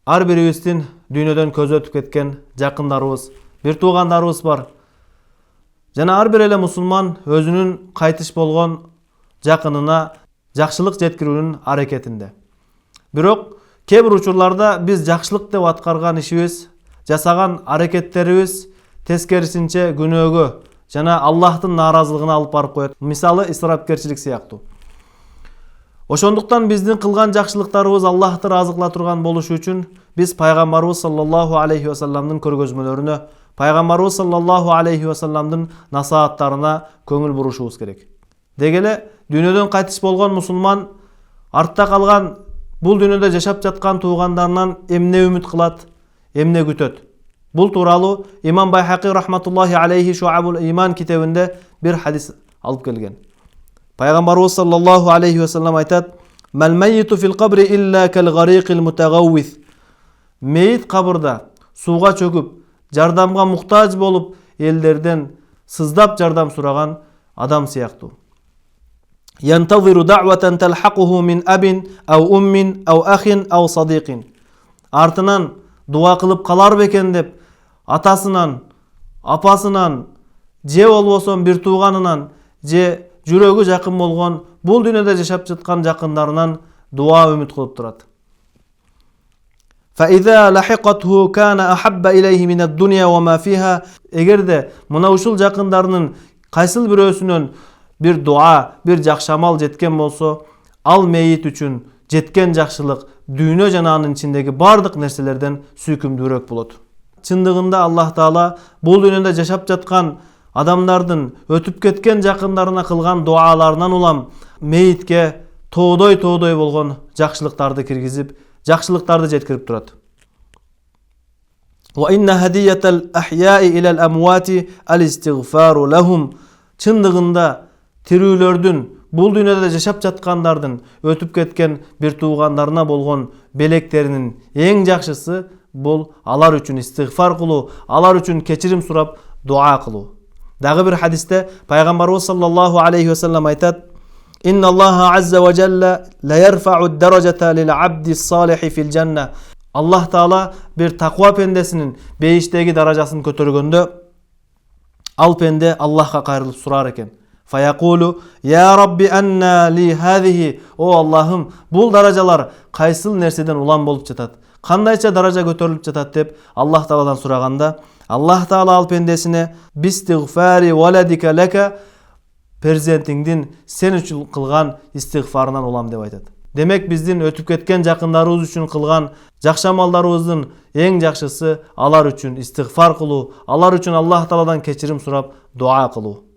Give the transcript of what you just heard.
Ар бирибиздин дүйнөдөн көз өтүп кеткен жакындарыбыз, бир туугандарыбыз бар. Жана ар бир эле мусулман өзүнүн кайтыш болгон жакынына жакшылык жеткирүүнүн аракетинде. Бирок кээ бир учурларда биз жакшылык деп аткарган ишибиз, жасаган аракеттерибиз тескерисинче күнөөгө жана Аллахтын нааразылыгына алып барып коет. Мисалы исрапкерчилик сыяктуу. Ошондуктан биздин кылган жакшылыктарыбыз Аллахты ыраазы кыла турган болушу үчүн биз пайгамбарыбыз саллаллаху алейхи ва салламдын көргөзмөлөрүнө, пайгамбарыбыз саллаллаху алейхи ва салламдын насааттарына көңүл бурушубуз керек. Деги эле дүйнөдөн кайтыш болгон мусулман артта калган бул дүйнөдө жашап жаткан туугандарынан эмне үмүт кылат, эмне күтөт? Бул тууралуу Имам Байхақи рахматуллахи алейхи Шуабул Иман китебинде бир хадис алып келген. Пайгамбарыбыз саллаллаху алейхи ва саллам айтат: "Мал майиту фил кабри илля кал гариқил мутагаввис." Мейит кабырда сууга чөгүп, жардамга муктаж болуп, элдерден сыздап жардам сураган адам сыяктуу. Янтазиру да'ватан талхақуху мин абин ау уммин ау ахин ау садиқин. Артынан дуа кылып калар бекен деп атасынан, апасынан, же болбосо бир тууганынан, же жүрөгү жакын болгон бул дүйнөдө жашап жаткан жакындарынан дуа үмүт кылып турат. فإذا لحقته كان أحب إليه من الدنيا وما فيها. Эгерде мына ушул жакындарынын кайсыл бирөөсүнөн бир дуа, бир жакшы амал жеткен болсо, ал мейит үчүн жеткен жакшылык дүйнө жана анын ичиндеги бардык нерселерден сүйкүмдүүрөөк болот. Чындыгында Аллах Таала бул дүйнөдө жашап жаткан адамдардын өтүп кеткен жакындарына кылган дуаларынан улам мейитке тоодой болгон жакшылыктарды киргизип, жакшылыктарды жеткирип турат. Wa inna hadiyatal ahya'i ila al-amwati al-istighfaru lahum. Чындыгында тирүүлөрдүн, бул дүйнөдө жашап жаткандардын өтүп кеткен бир туугандарына болгон белектеринин эң жакшысы бул алар үчүн истигфар кылуу, алар үчүн кечирим сурап дуа кылуу. Дагы бир хадисте пайгамбарыбыз саллаллаху алейхи ва саллам айтат: "Инна Аллаха азза ва жалла ла ярфa'у ад-даражата лил 'абди с-салихи фил жанна." Аллах Таала бир таква пендесинин бейиштеги даражасын көтөргөндө ал пенде Аллахка кайрылып сурар экен. Фаякулу: "Я Рабби анна ли хадихи." О Аллахым, бул даражалар кайсыл нерседен улам болуп жатат? Кандайча даража көтөрүлүп жатат деп Аллах Тааладан сураганда, Аллах Таала ал пендесине: "Бистигфари валадика лака." Перзентиңдин сен үчүн кылган истигфарынан улам деп айтат. Демек биздин өтүп кеткен жакындарыбыз үчүн кылган жакшы амалдарыбыздын эң жакшысы алар үчүн истигфар кылуу, алар үчүн Аллах Тааладан кечирим сурап дуа кылуу.